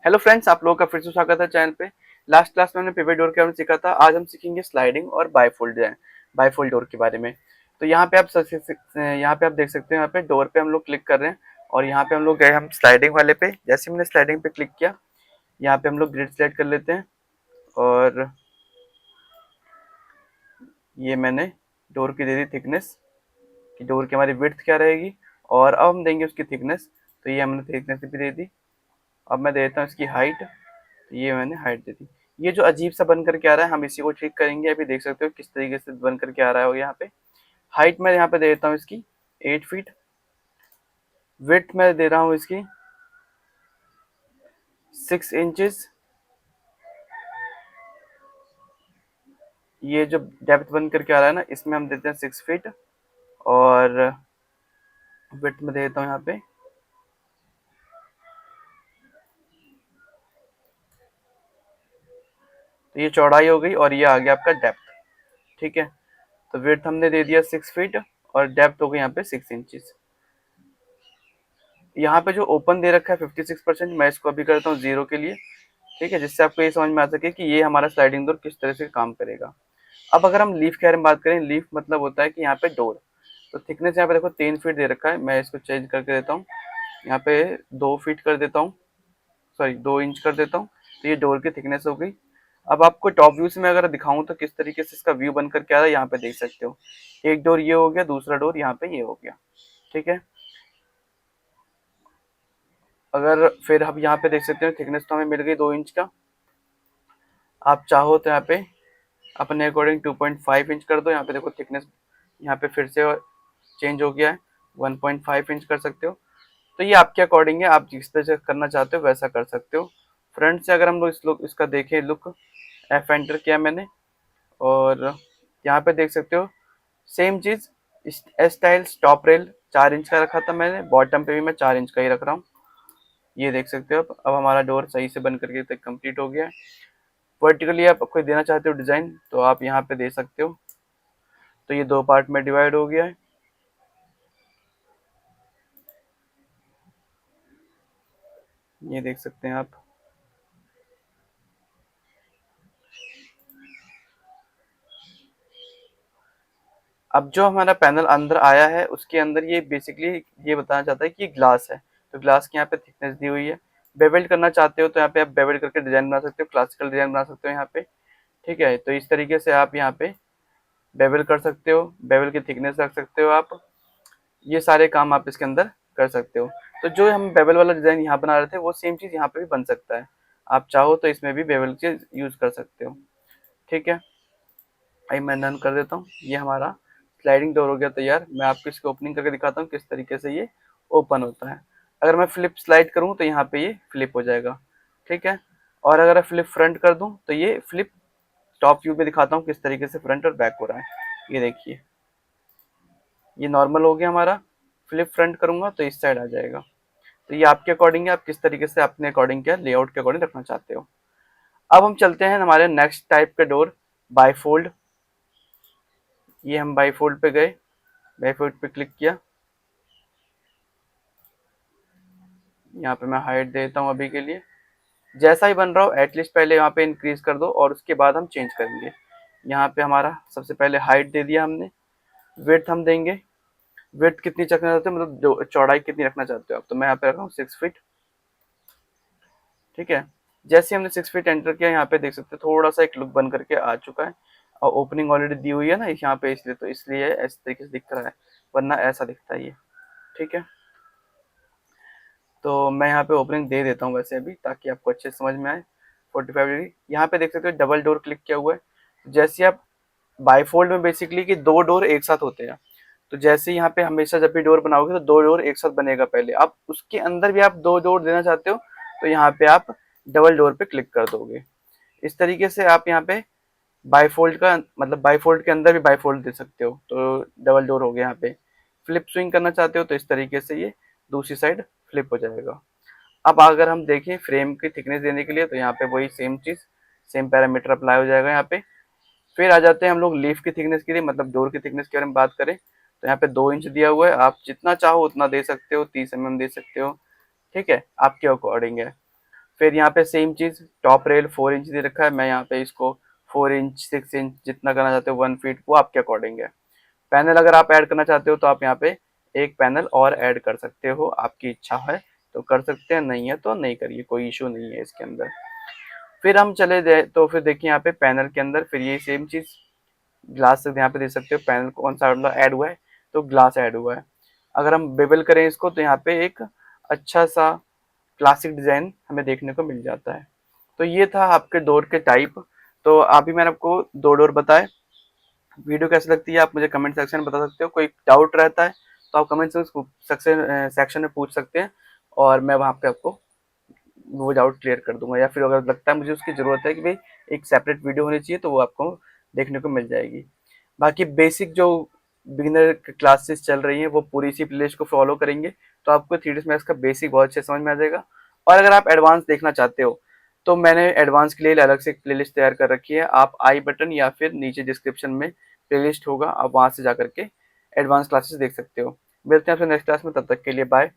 Hello friends, आप लोगों का फिर से स्वागत है चैनल पे। लास्ट क्लास में हमने पिवट डोर के बारे में सीखा था। आज हम सीखेंगे स्लाइडिंग और बाईफोल्ड डिजाइन, बाईफोल्ड डोर के बारे में। तो यहाँ पे आप देख सकते हैं, यहाँ पे डोर पे हम लोग क्लिक कर रहे हैं और यहाँ पे हम लोग गए हम स्लाइडिंग वाले पे। जैसे मैंने स्लाइडिंग पे क्लिक किया, यहाँ पे हम लोग ग्रिड सेलेक्ट कर लेते हैं और ये मैंने डोर की दे दी थिकनेस कि डोर की हमारी विड्थ क्या रहेगी, और अब हम देंगे उसकी थिकनेस। तो ये हमने थिकनेस भी दे दी। अब मैं देता हूँ इसकी हाइट, तो ये मैंने हाइट दे दी। ये जो अजीब सा बन करके आ रहा है, हम इसी को ठीक करेंगे। अभी देख सकते हो किस तरीके से बन करके आ रहा है यहाँ पे। हाइट मैं यहाँ पे दे देता हूँ इसकी 8 फीट। विड्थ मैं दे रहा हूँ इसकी 6 इंचेस। ये जो डेप्थ बन करके आ रहा है ना, इसमें हम देते हैं 6 फीट। और विड्थ में दे देता हूँ यहाँ पे, तो ये चौड़ाई हो गई और ये आ गया आपका डेप्थ। ठीक है, तो विड्थ हमने दे दिया 6 फीट और डेप्थ हो गई यहाँ पे 6 इंचेस। यहाँ पे जो ओपन दे रखा है 56%, मैं इसको अभी करता हूँ 0 के लिए। ठीक है, जिससे आपको ये समझ में आ सके कि ये हमारा स्लाइडिंग डोर किस तरह से काम करेगा। अब अगर हम लीफ के बारे में बात करें, लीफ मतलब होता है कि यहाँ पे डोर। तो थिकनेस यहाँ पे देखो 3 फीट दे रखा है, मैं इसको चेंज करके देता हूँ। यहाँ पे 2 फीट कर देता हूँ, सॉरी 2 इंच कर देता हूँ। तो ये डोर की थिकनेस हो गई। अब आपको टॉप व्यू से मैं अगर दिखाऊं तो किस तरीके से इसका व्यू बनकर क्या रहा है, यहाँ पे देख सकते हो। एक डोर ये हो गया, दूसरा डोर यहाँ पे ये हो गया। ठीक है, अगर फिर हम यहाँ पे देख सकते हो थिकनेस तो हमें मिल गई 2 इंच का। आप चाहो तो यहाँ पे अपने अकॉर्डिंग 2.5 इंच कर दो। यहाँ पे देखो थिकनेस यहाँ पे फिर से चेंज हो गया है, 1.5 इंच कर सकते हो। तो ये आपके अकॉर्डिंग है, आप जिस तरह से करना चाहते हो वैसा कर सकते हो। फ्रंट से अगर हम लोग इसका देखें लुक, एफ एंटर किया मैंने और यहाँ पे देख सकते हो सेम चीज। S tile top rail 4 inch का रखा था मैंने, बॉटम पे भी मैं 4 इंच का ही रख रहा हूँ। ये देख सकते हो। अब हमारा डोर सही से बन करके तक कंप्लीट हो गया है। वर्टिकली आप कोई देना चाहते हो डिजाइन तो आप यहाँ पे दे सकते हो। तो ये 2 पार्ट में डिवाइड हो गया है, ये देख सकते हैं आप। अब जो हमारा पैनल अंदर आया है उसके अंदर ये बेसिकली ये बताना चाहता है कि ये ग्लास है। तो ग्लास की यहाँ पे थिकनेस दी हुई है। बेवेल्ड करना चाहते हो तो यहाँ पे आप बेवेल्ड करके डिजाइन बना सकते हो, क्लासिकल डिजाइन बना सकते हो यहाँ पे। ठीक है, तो इस तरीके से आप यहाँ पे बेवल कर सकते हो, बेवल की थिकनेस रख सकते हो आप। ये सारे काम आप इसके अंदर कर सकते हो। तो जो हम बेवल वाला डिजाइन यहाँ बना रहे थे वो सेम चीज यहाँ पे भी बन सकता है। आप चाहो तो इसमें भी बेवल के यूज कर सकते हो। ठीक है, भाई मैं डन कर देता हूँ। ये हमारा स्लाइडिंग डोर हो गया तैयार। मैं आपको इसको ओपनिंग करके दिखाता हूँ किस तरीके से ये ओपन होता है। अगर मैं फ्लिप स्लाइड करूँ तो यहाँ पे ये फ्लिप हो जाएगा। ठीक है, और अगर फ्लिप फ्रंट कर दूँ तो ये फ्लिप। टॉप व्यू में दिखाता हूँ किस तरीके से फ्रंट और बैक हो रहा है। ये देखिए, ये नॉर्मल हो गया हमारा। फ्लिप फ्रंट करूंगा तो इस साइड आ जाएगा। तो ये आपके अकॉर्डिंग है, आप किस तरीके से अपने अकॉर्डिंग क्या लेआउट के अकॉर्डिंग रखना चाहते हो। अब हम चलते हैं हमारे नेक्स्ट टाइप के डोर, बाईफोल्ड। ये हम बाईफोल्ड पे गए, बाईफोल्ड पे क्लिक किया। यहाँ पे मैं हाइट देता हूँ अभी के लिए। जैसा ही बन रहा हो एटलीस्ट पहले यहाँ पे इंक्रीज कर दो और उसके बाद हम चेंज करेंगे। यहाँ पे हमारा सबसे पहले हाइट दे दिया हमने। विड्थ हम देंगे, विड्थ कितनी रखना चाहते हो, मतलब चौड़ाई कितनी रखना चाहते हो आप। तो मैं यहाँ पे रख रहा हूँ 6 फीट। ठीक है, जैसे हमने 6 फीट एंटर किया, यहाँ पे देख सकते हो थोड़ा सा एक लुक बन करके आ चुका है। और ओपनिंग ऑलरेडी दी हुई है ना यहाँ पे, इसलिए तो इसलिए इस तरीके से दिख रहा है, वरना ऐसा दिखता है ये। ठीक है, तो मैं यहाँ पे ओपनिंग दे देता हूँ वैसे अभी, ताकि आपको अच्छे से समझ में आए। 45 डिग्री यहाँ पे देख सकते हो, डबल डोर क्लिक किया हुआ है। जैसे आप बाईफोल्ड में बेसिकली कि 2 डोर एक साथ होते हैं। तो जैसे यहाँ पे हमेशा जब भी डोर बनाओगे तो 2 डोर एक साथ बनेगा। पहले आप उसके अंदर भी आप 2 डोर देना चाहते हो तो यहाँ पे आप डबल डोर पे क्लिक कर दोगे। इस तरीके से आप यहाँ पे बाईफोल्ड का मतलब बाईफोल्ड के अंदर भी बाईफोल्ड दे सकते हो। तो डबल डोर हो गया। यहाँ पे फ्लिप स्विंग करना चाहते हो तो इस तरीके से ये दूसरी साइड फ्लिप हो जाएगा। अब अगर हम देखें फ्रेम की थिकनेस देने के लिए तो यहाँ पे वही सेम चीज, सेम पैरामीटर अप्लाई हो जाएगा यहाँ पे। फिर आ जाते हैं हम लोग लीफ की थिकनेस के लिए, मतलब डोर की थिकनेस के बारे में बात करें तो यहाँ पे 2 इंच दिया हुआ है। आप जितना चाहो उतना दे सकते हो, 30 mm दे सकते हो। ठीक है, आपके अकॉर्डिंग है। फिर यहाँ पे सेम चीज़, टॉप रेल 4 इंच दे रखा है, मैं यहाँ पे इसको 4 इंच 6 इंच जितना करना चाहते हो 1 फीट, वो आपके अकॉर्डिंग है। पैनल अगर आप ऐड करना चाहते हो तो आप यहाँ पे एक पैनल और ऐड कर सकते हो, आपकी इच्छा है तो कर सकते हैं, नहीं है तो नहीं करिए, कोई इशू नहीं है इसके अंदर। फिर हम चले जाए तो फिर देखिए यहाँ पे पैनल के अंदर फिर ये सेम चीज़ ग्लास से यहाँ पे देख सकते हो पैनल कौन सा वाला ऐड हुआ है, तो ग्लास ऐड हुआ है। अगर हम बेबल करें इसको तो यहाँ पे एक अच्छा सा क्लासिक डिजाइन हमें देखने को मिल जाता है। तो ये था आपके डोर के टाइप। तो अभी मैंने आपको 2 डोर बताए। वीडियो कैसी लगती है आप मुझे कमेंट सेक्शन में बता सकते हो। कोई डाउट रहता है तो आप कमेंट सेक्शन में पूछ सकते हैं और मैं वहाँ पे आपको वो डाउट क्लियर कर दूंगा, या फिर अगर लगता है मुझे उसकी ज़रूरत है कि भाई एक सेपरेट वीडियो होनी चाहिए तो वो आपको देखने को मिल जाएगी। बाकी बेसिक जो बिगिनर क्लासेस चल रही हैं वो पूरी इसी प्लेलिस्ट को फॉलो करेंगे तो आपको 3ds मैक्स का बेसिक बहुत अच्छे समझ में आ जाएगा। और अगर आप एडवांस देखना चाहते हो तो मैंने एडवांस के लिए अलग से एक प्लेलिस्ट तैयार कर रखी है, आप आई बटन या फिर नीचे डिस्क्रिप्शन में प्लेलिस्ट होगा, आप वहां से जा करके एडवांस क्लासेस देख सकते हो। मिलते हैं आपसे नेक्स्ट क्लास में, तब तक के लिए बाय।